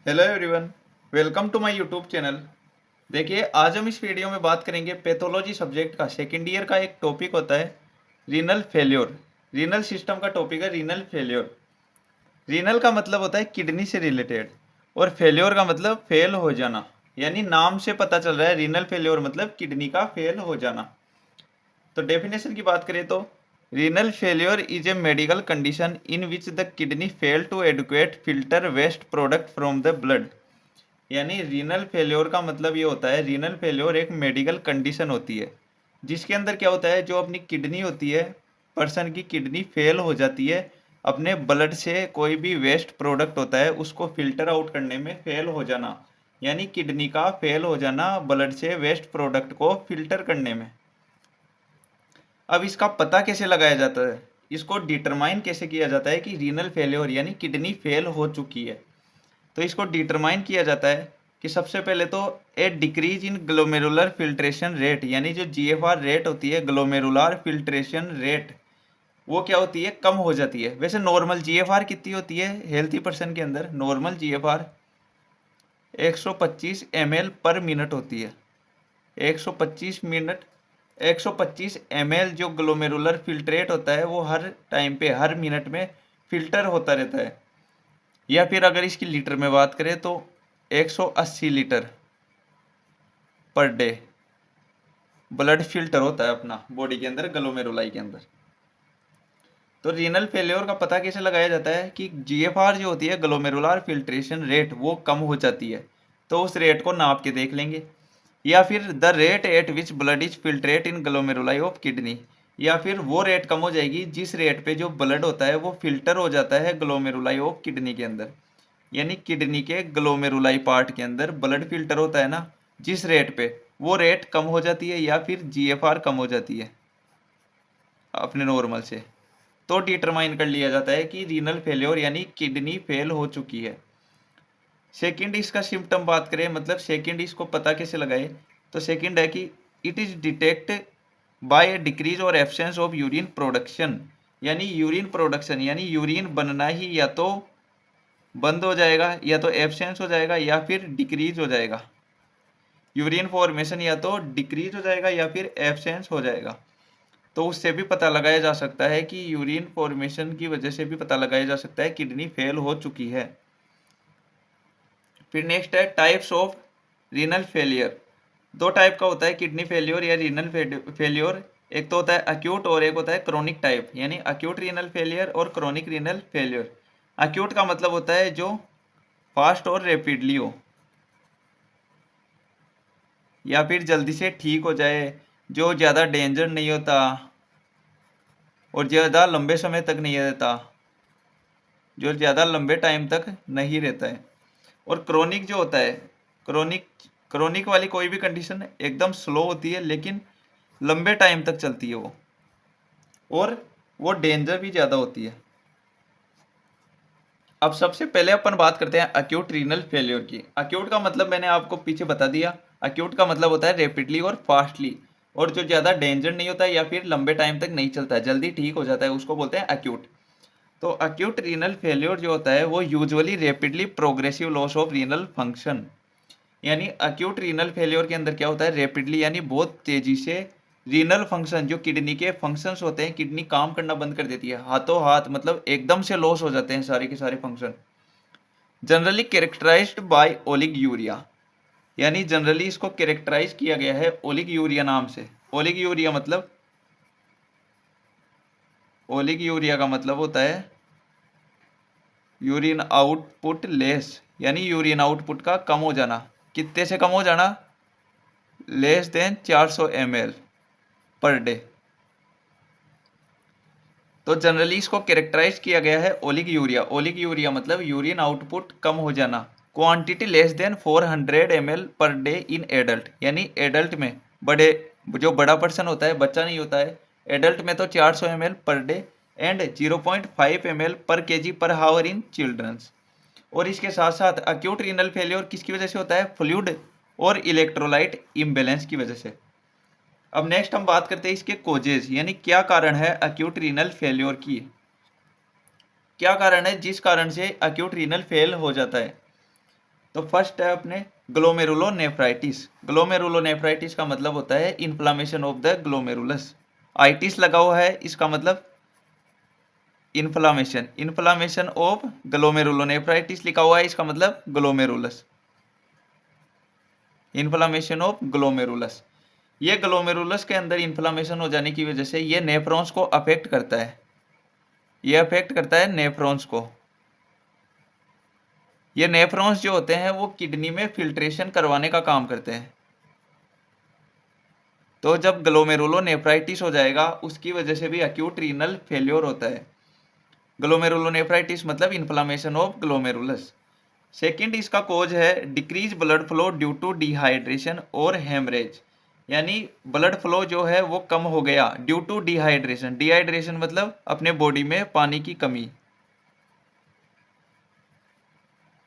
Hello everyone, welcome to my YouTube channel. देखिए, आज हम इस वीडियो में बात करेंगे पैथोलॉजी सब्जेक्ट का सेकेंड ईयर का एक टॉपिक होता है रीनल फेल्योर। रीनल सिस्टम का टॉपिक है रीनल फेल्योर। रीनल का मतलब होता है किडनी से रिलेटेड और फेल्योर का मतलब फेल हो जाना। यानी नाम से पता चल रहा है रीनल फेल्योर मतलब किडनी का फेल हो जाना। तो डेफिनेशन की बात करें तो renal failure is a medical condition in which the kidney fail to adequate filter waste product from the blood. यानी रीनल फेल्योर का मतलब ये होता है, रीनल फेल्योर एक मेडिकल कंडीशन होती है जिसके अंदर क्या होता है, जो अपनी किडनी होती है, पर्सन की किडनी फेल हो जाती है अपने ब्लड से कोई भी वेस्ट प्रोडक्ट होता है उसको फिल्टर आउट करने में फेल हो जाना। यानी किडनी का फेल हो जाना ब्लड से वेस्ट प्रोडक्ट को फिल्टर करने में। अब इसका पता कैसे लगाया जाता है, इसको डिटरमाइन कैसे किया जाता है कि रीनल फेल्योर यानी किडनी फेल हो चुकी है। तो इसको डिटरमाइन किया जाता है कि सबसे पहले तो a decrease in glomerular filtration rate, यानी जो जीएफआर रेट होती है, ग्लोमेरुलर फिल्ट्रेशन रेट, वो क्या होती है, कम हो जाती है। वैसे नॉर्मल जीएफआर कितनी होती है हेल्थी पर्सन के अंदर? नॉर्मल जीएफआर 125 ml पर मिनट होती है। 125 मिनट 125 ml जो ग्लोमेरुलर फिल्ट्रेट होता है वो हर टाइम पे हर मिनट में फिल्टर होता रहता है। या फिर अगर इसकी लीटर में बात करें तो 180 litre per day blood filter होता है अपना बॉडी के अंदर, ग्लोमेरुलाई के अंदर। तो रीनल फेल्योर का पता कैसे लगाया जाता है कि जीएफआर जो होती है, ग्लोमेरुलर फिल्ट्रेशन रेट, वो कम हो जाती है। तो उस रेट को नाप के देख लेंगे। या फिर the rate at which blood is filtrate in glomeruli of kidney, या फिर वो रेट कम हो जाएगी जिस रेट पे जो ब्लड होता है वो फिल्टर हो जाता है ग्लोमेरुलाई ऑफ किडनी के अंदर। यानी किडनी के ग्लोमेरुलाई पार्ट के अंदर ब्लड फिल्टर होता है ना, जिस रेट पे, वो रेट कम हो जाती है या फिर जीएफआर कम हो जाती है अपने नॉर्मल से, तो डिटरमाइन कर लिया जाता है कि रीनल फेल्योर यानी किडनी फेल हो चुकी है। सेकंड इसका सिम्टम बात करें, मतलब सेकंड इसको पता कैसे लगाए, तो सेकंड है कि it is detect by a decrease और एब्सेंस ऑफ यूरिन प्रोडक्शन। यानी यूरिन प्रोडक्शन यानी यूरिन बनना ही या तो बंद हो जाएगा, या तो एब्सेंस हो जाएगा, या फिर डिक्रीज हो जाएगा। यूरिन फॉर्मेशन या तो डिक्रीज हो जाएगा या फिर एब्सेंस हो जाएगा। तो उससे भी पता लगाया जा सकता है कि यूरिन फॉर्मेशन की वजह से भी पता लगाया जा सकता है किडनी फेल हो चुकी है। फिर नेक्स्ट है टाइप्स ऑफ रीनल फेलियर। दो टाइप का होता है किडनी फेलियर या रीनल फेलियर। एक तो होता है अक्यूट और एक होता है क्रोनिक टाइप, यानी अक्यूट रीनल फेलियर और क्रोनिक रीनल फेलियर। अक्यूट का मतलब होता है जो फास्ट और रेपिडली हो, या फिर जल्दी से ठीक हो जाए, जो ज़्यादा डेंजर नहीं होता और ज़्यादा लंबे समय तक नहीं रहता, जो ज़्यादा लंबे टाइम तक नहीं रहता है। और क्रोनिक जो होता है, क्रोनिक क्रोनिक वाली कोई भी कंडीशन एकदम स्लो होती है लेकिन लंबे टाइम तक चलती है वो, और वो डेंजर भी ज़्यादा होती है। अब सबसे पहले अपन बात करते हैं अक्यूट रीनल फेल्योर की। अक्यूट का मतलब मैंने आपको पीछे बता दिया। अक्यूट का मतलब होता है रेपिडली और फास्टली, और जो ज़्यादा डेंजर नहीं होता है या फिर लंबे टाइम तक नहीं चलता है, जल्दी ठीक हो जाता है, उसको बोलते हैं अक्यूट। तो अक्यूट रीनल फेल्योर जो होता है वो usually rapidly progressive loss of renal function. यानी अक्यूट रीनल फेल्योर के अंदर क्या होता है, रेपिडली यानी बहुत तेजी से रीनल फंक्शन, जो किडनी के फंक्शंस होते हैं, किडनी काम करना बंद कर देती है हाथों हाथ, मतलब एकदम से लॉस हो जाते हैं सारे के सारे function. Generally characterized by oliguria, यानी जनरली इसको कैरेक्टराइज किया गया है ओलिग यूरिया नाम से। ओलिग यूरिया मतलब, ओलिग यूरिया का मतलब होता है यूरिन आउटपुट लेस, यानी यूरिन आउटपुट का कम हो जाना। कितने से कम हो जाना? Less than 400 ml per day. तो जनरली इसको कैरेक्टराइज किया गया है ओलिग यूरिया। ओलिग यूरिया मतलब यूरिन आउटपुट कम हो जाना। Quantity less than 400 ml per day in adult, यानी एडल्ट में, बड़े, जो बड़ा पर्सन होता है, बच्चा नहीं होता है, एडल्ट में तो 400 ml per day and 0.5 ml पर केजी पर हावर इन चिल्ड्रंस। और इसके साथ साथ अक्यूट रीनल फेलियर किसकी वजह से होता है? फ्लूइड और इलेक्ट्रोलाइट इम्बेलेंस की वजह से। अब नेक्स्ट हम बात करते हैं इसके कोजेज, यानी क्या कारण है अक्यूट रीनल फेल्योर की, क्या कारण है जिस कारण से अक्यूट रीनल फेल हो जाता है। तो फर्स्ट है अपने ग्लोमेरुलोनेफ्राइटिस। ग्लोमेरुलोनेफ्राइटिस का मतलब होता है inflammation of the glomerulus. Itis लगा हुआ है, इसका मतलब इन्फ्लामेशन, इन्फ्लामेशन ऑफ ग्लोमेरुलोनेफ्राइटिस लिखा हुआ है, इसका मतलब ग्लोमेरुलस, इन्फ्लामेशन ऑफ ग्लोमेरुलस। ये ग्लोमेरुलस के अंदर इन्फ्लामेशन हो जाने की वजह से ये नेफ्रॉन्स को अफेक्ट करता है, ये अफेक्ट करता है नेफ्रॉन्स को। ये नेफ्रॉन्स जो होते हैं वो किडनी में फिल्ट्रेशन करवाने का काम करते हैं। तो जब ग्लोमेरुलोनेफ्राइटिस हो जाएगा उसकी वजह से भी अक्यूट रीनल फेल्योर होता है। ग्लोमेरुलोनेफ्राइटिस मतलब इन्फ्लामेशन ऑफ ग्लोमेरुलस। सेकंड इसका कोज है decrease blood flow due to dehydration और हेमरेज, यानी ब्लड फ्लो जो है वो कम हो गया ड्यू टू डिहाइड्रेशन। डिहाइड्रेशन मतलब अपने बॉडी में पानी की कमी,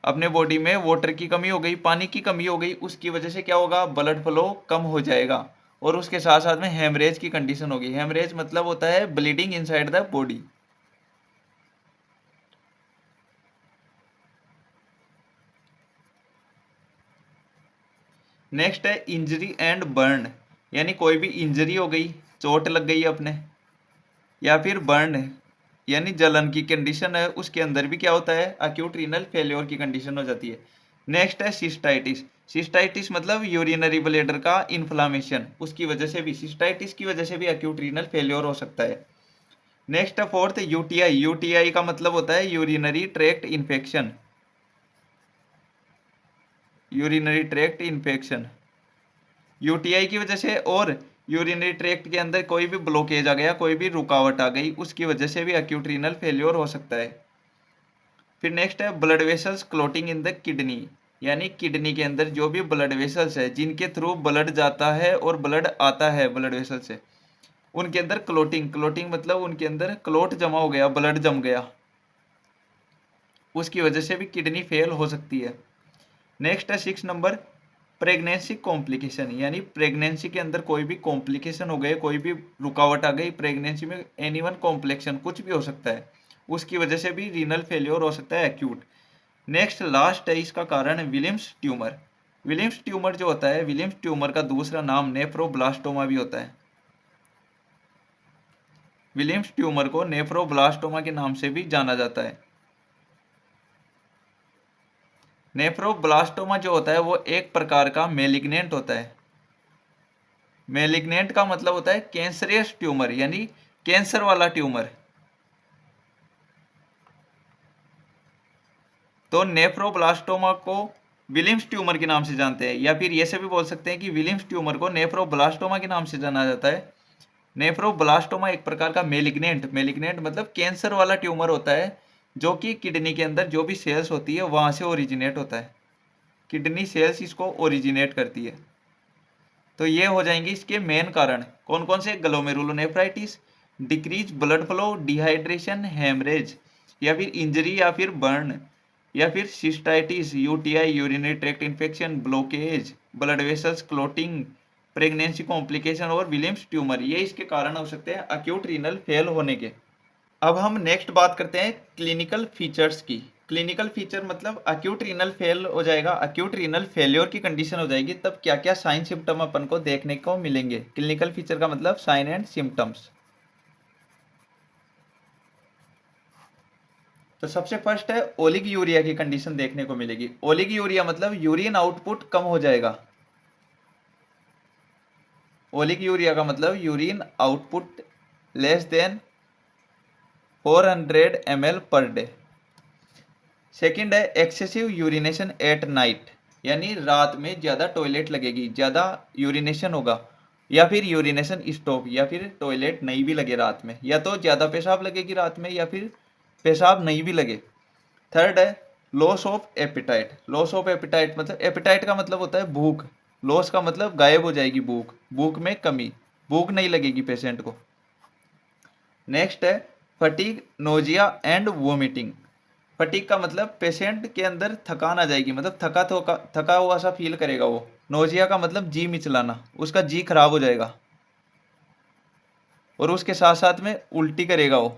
अपने बॉडी में वाटर की कमी हो गई, पानी की कमी हो गई, उसकी वजह से क्या होगा, ब्लड फ्लो कम हो जाएगा और उसके साथ साथ में हेमरेज की कंडीशन होगी। हेमरेज मतलब होता है bleeding inside the body. Next है इंजरी एंड बर्न, यानी कोई भी इंजरी हो गई, चोट लग गई अपने, या फिर बर्न यानी जलन की कंडीशन है, उसके अंदर भी क्या होता है, अक्यूट रीनल फेल्योर की कंडीशन हो जाती है। नेक्स्ट है सिस्टाइटिस। सिस्टाइटिस मतलब यूरिनरी ब्लैडर का इन्फ्लामेशन, उसकी वजह से भी, सिस्टाइटिस की वजह से भी अक्यूट रीनल फेल्योर हो सकता है। नेक्स्ट है फोर्थ यूटीआई। यूटीआई का मतलब होता है urinary tract infection, urinary tract infection. UTI की वजह से और यूरिनरी ट्रैक्ट के अंदर कोई भी ब्लॉकेज आ गया, कोई भी रुकावट आ गई, उसकी वजह से भी अक्यूट रीनल फेल्योर हो सकता है। फिर नेक्स्ट है blood vessels clotting in the kidney, यानी किडनी के अंदर जो भी ब्लड वेसल्स है जिनके थ्रू ब्लड जाता है और ब्लड आता है ब्लड वेसल से, उनके अंदर क्लोटिंग, क्लोटिंग मतलब उनके अंदर क्लोट जमा हो गया, ब्लड जम गया, उसकी वजह से भी किडनी फेल हो सकती है। नेक्स्ट है 6 नंबर प्रेगनेंसी कॉम्प्लिकेशन, यानी प्रेगनेंसी के अंदर कोई भी कॉम्प्लिकेशन हो गए, कोई भी रुकावट आ गई प्रेगनेंसी में, एनी वन कॉम्प्लेक्शन कुछ भी हो सकता है, उसकी वजह से भी रीनल फेल्योर हो सकता है एक्यूट। नेक्स्ट लास्ट है इसका कारण विलियम्स ट्यूमर। विलियम्स ट्यूमर जो होता है, विलियम्स ट्यूमर का दूसरा नाम नेफ्रोब्लास्टोमा भी होता है। विलियम्स ट्यूमर को नेफ्रोब्लास्टोमा के नाम से भी जाना जाता है। नेफ्रोब्लास्टोमा जो होता है वो एक प्रकार का मेलिग्नेंट होता है। मेलिग्नेंट का मतलब होता है कैंसरियस ट्यूमर, यानी कैंसर वाला ट्यूमर। तो नेफ्रोब्लास्टोमा को विलियम्स ट्यूमर के नाम से जानते हैं, या फिर ये से भी बोल सकते हैं कि विलियम्स ट्यूमर को नेफ्रोब्लास्टोमा के नाम से जाना जाता है। नेफ्रोब्लास्टोमा एक प्रकार का मेलिग्नेंट, मेलिग्नेंट मतलब कैंसर वाला ट्यूमर होता है, जो कि किडनी के अंदर जो भी सेल्स होती है वहां से ओरिजिनेट होता है, किडनी सेल्स इसको ओरिजिनेट करती है। तो ये हो जाएंगे इसके मेन कारण, कौन कौन से, glomerulonephritis, decrease blood flow, dehydration, haemorrhage, या फिर इंजरी या फिर बर्न, या फिर cystitis, UTI, urinary tract infection, blockage, blood vessels clotting, pregnancy complication और विलियम्स ट्यूमर, ये इसके कारण हो सकते हैं अक्यूट रीनल फेल होने के। अब हम नेक्स्ट बात करते हैं क्लिनिकल फीचर्स की। क्लिनिकल फीचर मतलब अक्यूट रीनल फेल हो जाएगा, अक्यूट रीनल फेल्योर की कंडीशन हो जाएगी, तब क्या क्या साइन सिम्टम अपन को देखने को मिलेंगे। क्लिनिकल फीचर का मतलब साइन एंड सिम्टम्स। तो सबसे फर्स्ट है ओलिग यूरिया की कंडीशन देखने को मिलेगी। ओलिग यूरिया मतलब यूरिन आउटपुट कम हो जाएगा। ओलिग यूरिया का मतलब urine output less than 400 ml per day. Second है एक्सेसिव यूरिनेशन एट नाइट, यानी रात में ज़्यादा टॉयलेट लगेगी, ज़्यादा यूरिनेशन होगा, या फिर यूरिनेशन स्टॉप, या फिर टॉयलेट नहीं भी लगे रात में, या तो ज़्यादा पेशाब लगेगी रात में या फिर पेशाब नहीं भी लगे। थर्ड है loss of appetite. Loss of appetite मतलब, एपिटाइट का मतलब होता है भूख, लॉस का मतलब गायब हो जाएगी भूख, भूख में कमी, भूख नहीं लगेगी पेशेंट को। नेक्स्ट है fatigue, nausea and vomiting. Fatigue का मतलब पेशेंट के अंदर थकान आ जाएगी, मतलब थका हुआ सा फील करेगा वो। नोजिया का मतलब जी मिचलाना, उसका जी खराब हो जाएगा और उसके साथ साथ में उल्टी करेगा वो।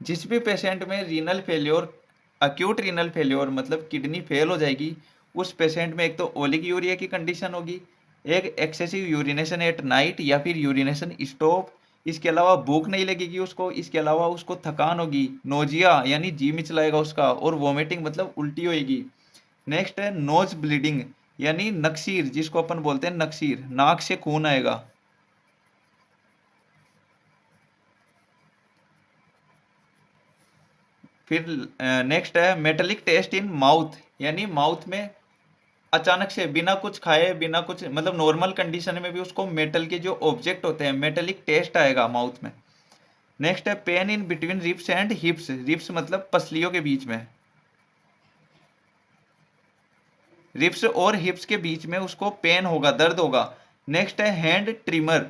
जिस भी पेशेंट में renal failure, acute renal failure मतलब किडनी फेल हो जाएगी, उस पेशेंट में एक तो ओलिगोयूरिया की कंडीशन होगी, एक एक्सेसिव यूरिनेशन एट नाइट या फिर यूरिनेशन स्टॉप, इसके अलावा भूख नहीं लगेगी उसको, इसके अलावा उसको थकान होगी, नोजिया यानी जी मिचलाएगा उसका, और वोमिटिंग मतलब उल्टी होगी। नेक्स्ट है नोज ब्लीडिंग यानी नक्सीर, जिसको अपन बोलते हैं नक्सीर, नाक से खून आएगा। फिर नेक्स्ट है मेटेलिक टेस्ट इन माउथ, यानी माउथ में अचानक से बिना कुछ खाए बिना कुछ मतलब नॉर्मल कंडीशन में भी उसको मेटल के जो ऑब्जेक्ट होते हैं मेटेलिक टेस्ट आएगा माउथ में। नेक्स्ट है pain in between ribs and हिप्स, ribs मतलब पसलियों के बीच में, रिब्स और हिप्स के बीच में उसको पेन होगा, दर्द होगा। नेक्स्ट है हैंड ट्रिमर,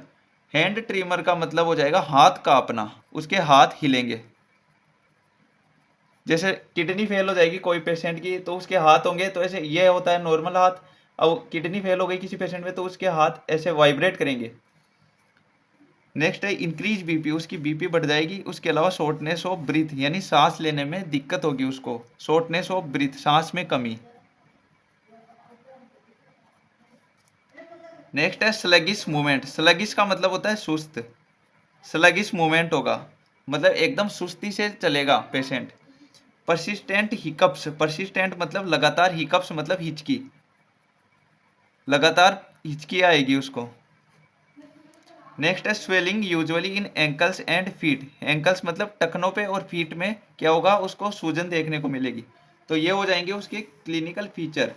हैंड ट्रिमर का मतलब हो जाएगा हाथ कांपना, उसके हाथ हिलेंगे। जैसे किडनी फेल हो जाएगी कोई पेशेंट की तो उसके हाथ होंगे तो ऐसे, ये होता है नॉर्मल हाथ, अब किडनी फेल हो गई किसी पेशेंट में तो उसके हाथ ऐसे वाइब्रेट करेंगे। नेक्स्ट है इंक्रीज बीपी, उसकी बीपी बढ़ जाएगी। उसके अलावा शॉर्टनेस ऑफ ब्रीथ यानी सांस लेने में दिक्कत होगी उसको, शॉर्टनेस ऑफ ब्रीथ सांस में कमी। नेक्स्ट है स्लगिश मूवमेंट, स्लगिश का मतलब होता है सुस्त, स्लगिश मूवमेंट होगा मतलब एकदम सुस्ती से चलेगा पेशेंट। परसिस्टेंट हिकअप्स, परसिस्टेंट मतलब लगातार, हिकअप्स मतलब हिचकी, लगातार हिचकी आएगी उसको। नेक्स्ट है swelling usually in ankles and feet, ankles मतलब टखनों पे और फीट में क्या होगा उसको सूजन देखने को मिलेगी। तो ये हो जाएंगे उसके क्लिनिकल फीचर।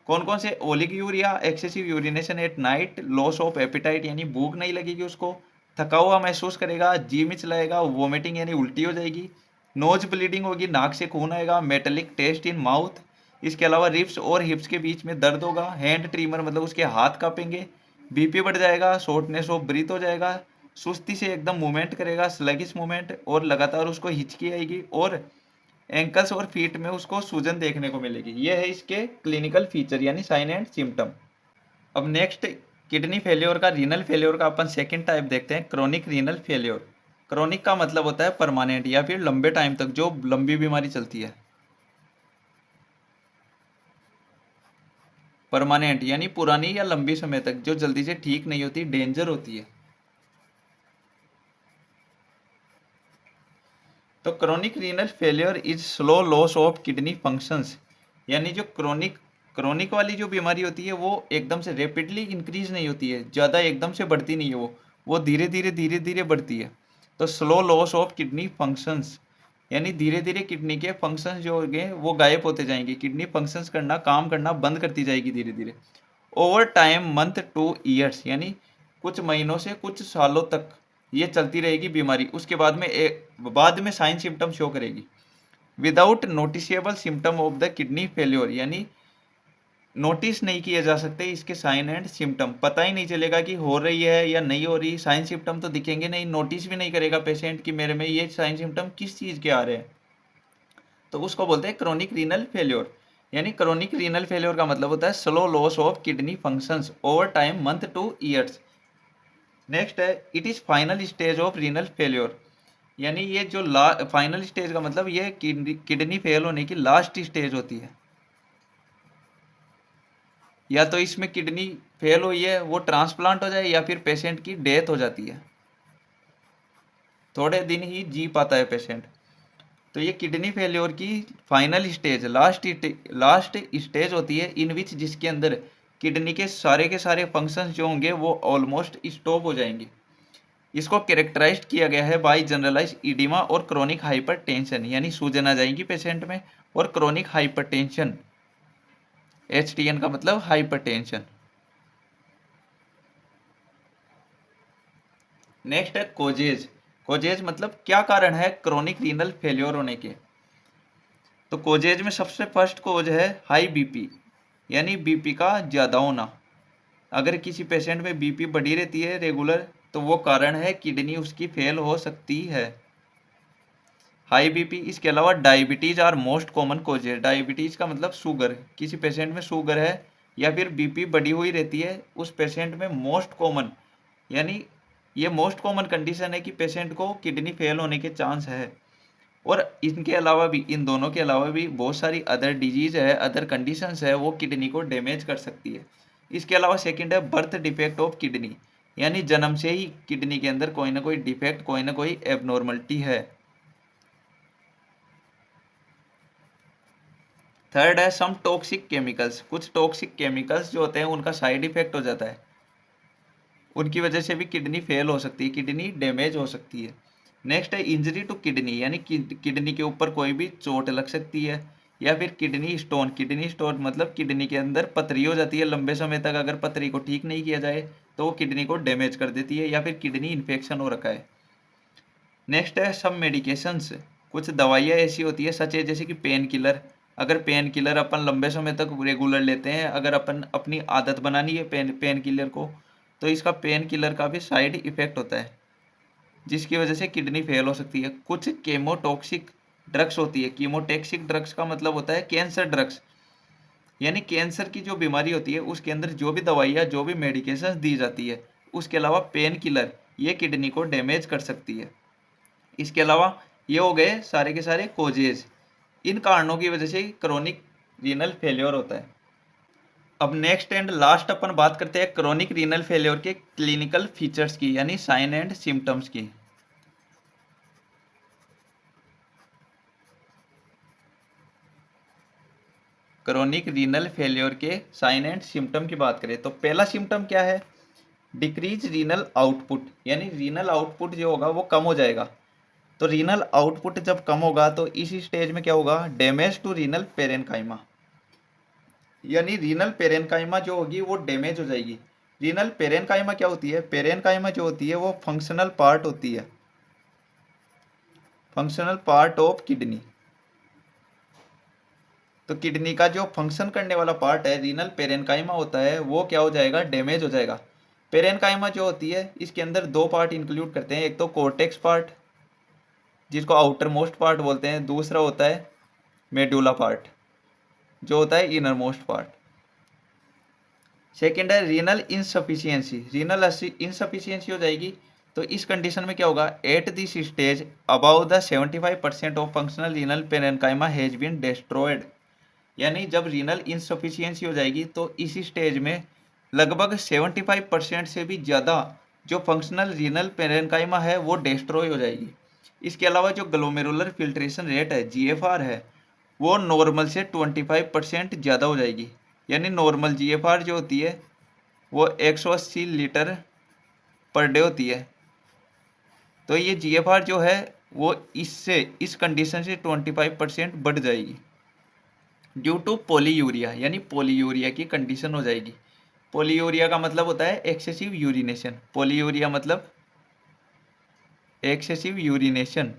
कौन कौन से, oliguria, excessive urination at night, loss of appetite यानी भूख नहीं लगेगी उसको, थका हुआ महसूस करेगा, जी मिचलाएगा, वोमिटिंग यानी उल्टी हो जाएगी, नोज ब्लीडिंग होगी, नाक से खून आएगा, मेटेलिक टेस्ट इन माउथ, इसके अलावा रिब्स और हिप्स के बीच में दर्द होगा, हैंड ट्रीमर मतलब उसके हाथ कांपेंगे, बीपी बढ़ जाएगा, शॉर्टनेस ऑफ ब्रीथ हो जाएगा, सुस्ती से एकदम मूवमेंट करेगा, स्लगिश मूवमेंट, और लगातार उसको हिचकी आएगी, और एंकल्स और फीट में उसको सूजन देखने को मिलेगी। ये है इसके क्लिनिकल फीचर यानी साइन एंड सिम्टम। अब नेक्स्ट किडनी फेल्योर का, रीनल फेल्योर का अपन सेकंड टाइप देखते हैं, क्रोनिक रीनल फेल्योर। क्रोनिक का मतलब होता है परमानेंट या फिर लंबे टाइम तक, जो लंबी बीमारी चलती है। परमानेंट यानी पुरानी या लंबी समय तक, जो जल्दी से ठीक नहीं होती, डेंजर होती है। तो chronic renal failure is slow loss of kidney functions, यानी जो क्रोनिक क्रोनिक वाली जो बीमारी होती है वो एकदम से रैपिडली इंक्रीज नहीं होती है, ज़्यादा एकदम से बढ़ती नहीं है, वो धीरे धीरे बढ़ती है। तो slow loss of kidney functions यानी धीरे धीरे किडनी के फंक्शंस जो होंगे वो गायब होते जाएंगे, किडनी फंक्शंस करना, काम करना बंद करती जाएगी धीरे धीरे। Over time, month to years यानी कुछ महीनों से कुछ सालों तक ये चलती रहेगी बीमारी, उसके बाद में साइन सिम्टम शो करेगी। Without noticeable symptom of the kidney failure यानी नोटिस नहीं किए जा सकते इसके साइन एंड सिम्टम, पता ही नहीं चलेगा कि हो रही है या नहीं हो रही, साइन सिम्टम तो दिखेंगे नहीं, नोटिस भी नहीं करेगा पेशेंट कि मेरे में ये साइन सिम्टम किस चीज़ के आ रहे हैं। तो उसको बोलते हैं क्रोनिक रीनल फेल्योर। यानी क्रोनिक रीनल फेल्योर का मतलब होता है slow loss of kidney functions over time, month to years. Next है it is final stage of renal failure, यानी ये जो फाइनल स्टेज का मतलब ये किडनी फेल होने की लास्ट स्टेज होती है। या तो इसमें किडनी फेल हुई है वो ट्रांसप्लांट हो जाए या फिर पेशेंट की डेथ हो जाती है, थोड़े दिन ही जी पाता है पेशेंट। तो ये किडनी फेल्योर की फाइनल स्टेज, लास्ट स्टेज होती है इन विच, जिसके अंदर किडनी के सारे फंक्शंस जो होंगे वो ऑलमोस्ट स्टॉप हो जाएंगे। इसको कैरेक्टराइज किया गया है बाय जनरलाइज इडिमा और क्रोनिक हाइपरटेंशन, यानी सूजन आ जाएंगी पेशेंट में, और क्रोनिक हाइपरटेंशन, HTN का मतलब हाइपरटेंशन। नेक्स्ट है कोजेज, कोजेज मतलब क्या कारण है क्रोनिक रीनल फेल्योर होने के। तो कोजेज में सबसे फर्स्ट कोज है हाई बीपी, यानी बीपी का ज़्यादा होना। अगर किसी पेशेंट में बीपी बढ़ी रहती है रेगुलर तो वो कारण है किडनी उसकी फेल हो सकती है, हाई बीपी। इसके अलावा diabetes are most common causes, diabetes का मतलब शुगर, किसी पेशेंट में शुगर है या फिर बीपी बढ़ी हुई रहती है उस पेशेंट में मोस्ट कॉमन, यानी ये मोस्ट कॉमन कंडीशन है कि पेशेंट को किडनी फेल होने के चांस है। और इनके अलावा भी, इन दोनों के अलावा भी बहुत सारी अदर डिजीज है, अदर कंडीशंस है, वो किडनी को डैमेज कर सकती है। इसके अलावा सेकंड है बर्थ डिफेक्ट ऑफ किडनी, यानी जन्म से ही किडनी के अंदर कोई ना कोई डिफेक्ट, कोई ना कोई एबनॉर्मलिटी है। थर्ड है सम टॉक्सिक केमिकल्स, कुछ टॉक्सिक केमिकल्स जो होते हैं उनका साइड इफेक्ट हो जाता है, उनकी वजह से भी किडनी फेल हो सकती है, किडनी डैमेज हो सकती है। नेक्स्ट है इंजरी टू किडनी, यानी किडनी के ऊपर कोई भी चोट लग सकती है, या फिर किडनी स्टोन, किडनी स्टोन मतलब किडनी के अंदर पथरी हो जाती है लंबे समय तक, अगर पथरी को ठीक नहीं किया जाए तो वो किडनी को डैमेज कर देती है, या फिर किडनी इन्फेक्शन हो रखा है। नेक्स्ट है सब मेडिकेशंस, कुछ दवाइयाँ ऐसी होती है सच है जैसे कि पेन किलर, अगर पेन किलर अपन लंबे समय तक रेगुलर लेते हैं, अगर अपन अपनी आदत बनानी है पेन किलर को, तो इसका पेन किलर का भी साइड इफेक्ट होता है, जिसकी वजह से किडनी फेल हो सकती है। कुछ केमोटॉक्सिक ड्रग्स होती है, कीमोटॉक्सिक ड्रग्स का मतलब होता है कैंसर ड्रग्स, यानी कैंसर की जो बीमारी होती है उसके अंदर जो भी दवाइयाँ, जो भी मेडिकेशन दी जाती है, उसके अलावा पेन किलर ये किडनी को डैमेज कर सकती है। इसके अलावा ये हो गए सारे के सारे कोजेज, इन कारणों की वजह से क्रोनिक रीनल फेलियर होता है। अब नेक्स्ट एंड लास्ट अपन बात करते हैं क्रोनिक रीनल फेलियर के क्लिनिकल फीचर्स की, यानी साइन एंड सिम्टम्स की। क्रोनिक रीनल फेलियर के साइन एंड सिम्टम की बात करें तो पहला सिम्टम क्या है, डिक्रीज रीनल आउटपुट, यानी रीनल आउटपुट जो होगा वो कम हो जाएगा। तो रीनल आउटपुट जब कम होगा तो इस स्टेज में क्या होगा, डैमेज टू रीनल पेरेनकाइमा, यानी रीनल पेरेनकाइमा जो होगी वो डैमेज हो जाएगी। रीनल पेरेनकाइमा क्या होती है, पेरेनकाइमा जो होती है वो फंक्शनल पार्ट होती है, फंक्शनल पार्ट ऑफ किडनी। तो किडनी का जो फंक्शन करने वाला पार्ट है रीनल पेरेनकाइमा होता है, वो क्या हो जाएगा, डैमेज हो जाएगा। पेरेनकाइमा जो होती है इसके अंदर दो पार्ट इंक्लूड करते हैं, एक तो कोर्टेक्स पार्ट जिसको आउटर मोस्ट पार्ट बोलते हैं, दूसरा होता है मेडुला पार्ट जो होता है इनर मोस्ट पार्ट। सेकेंड है रीनल इनसफिशियंसी, रीनल इनसफिशियंसी हो जाएगी तो इस कंडीशन में क्या होगा, at this stage about the 75% of functional renal parenchyma has been destroyed, यानी जब रीनल इनसफिशियंसी हो जाएगी तो इस स्टेज में लगभग 75% से भी ज़्यादा जो फंक्शनल रीनल पेरेनकाइमा है वो डिस्ट्रॉय हो जाएगी। इसके अलावा जो ग्लोमेरुलर फिल्ट्रेशन रेट है जीएफआर है वो नॉर्मल से 25% ज़्यादा हो जाएगी, यानी नॉर्मल जीएफआर जो होती है वो 180 लीटर पर डे होती है, तो ये जीएफआर जो है वो इससे इस कंडीशन से 25% बढ़ जाएगी ड्यू टू पोलीयूरिया, यानी पोलीयूरिया की कंडीशन हो जाएगी। पोलीयूरिया का मतलब होता है एक्सेसिव यूरिनेशन, पोलीयूरिया मतलब एक्सेसिव यूरिनेशन,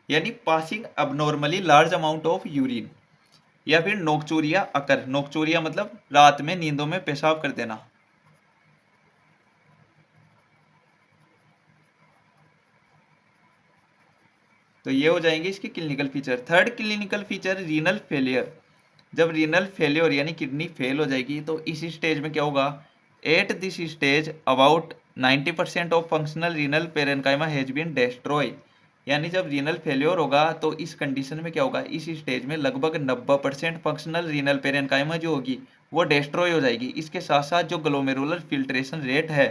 यानी passing abnormally large amount of urine, या फिर नोक्चूरिया अकर, नोक्चूरिया मतलब रात में नींदों में पेशाब कर देना। तो ये हो जाएंगे इसके clinical feature. Third clinical feature renal failure, जब रीनल फेलियर यानी किडनी फेल हो जाएगी तो इस स्टेज में क्या होगा, at this stage about 90% of functional renal parenchyma has been destroy, यानी जब रीनल फेलियर होगा तो इस कंडीशन में क्या होगा, इस स्टेज में लगभग 90% फंक्शनल रीनल पेरेनकाइमा जो होगी वो डिस्ट्रॉय हो जाएगी। इसके साथ साथ जो ग्लोमेरुलर फिल्ट्रेशन रेट है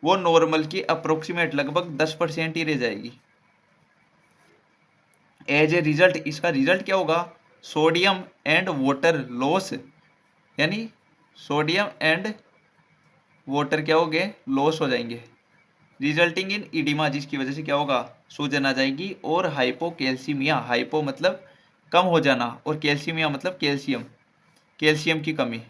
वो नॉर्मल की अप्रोक्सीमेट लगभग 10% ही रह जाएगी। एज ए रिजल्ट इसका रिजल्ट क्या होगा, सोडियम एंड वाटर लॉस, यानी सोडियम एंड वाटर क्या हो गए, लॉस हो जाएंगे, रिजल्टिंग इन इडिमा, जिसकी वजह से क्या होगा, सूजन आ जाएगी, और हाइपोकैल्सीमिया, हाइपो मतलब कम हो जाना, और कैल्सीमिया मतलब कैल्शियम, कैल्शियम की कमी।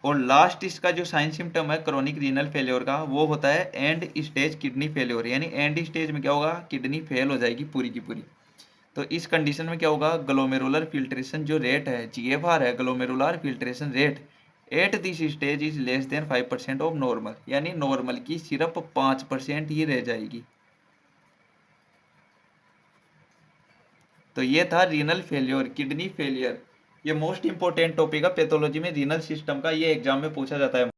और लास्ट इसका जो साइन सिम्टम है क्रोनिक रीनल फेलियर का वो होता है एंड स्टेज किडनी फेलियर, यानी एंड स्टेज में क्या होगा, किडनी फेल हो जाएगी पूरी की पूरी। तो इस कंडीशन में क्या होगा, ग्लोमेरुलर फिल्ट्रेशन जो रेट है जीएफआर है, glomerular filtration rate at this stage is less than 5% of normal, यानी नॉर्मल की सिर्फ 5% ही रह जाएगी। तो ये था रीनल फेलियर, किडनी फेलियर, ये मोस्ट इंपॉर्टेंट टॉपिक है पैथोलॉजी में, रीनल सिस्टम का, ये एग्जाम में पूछा जाता है।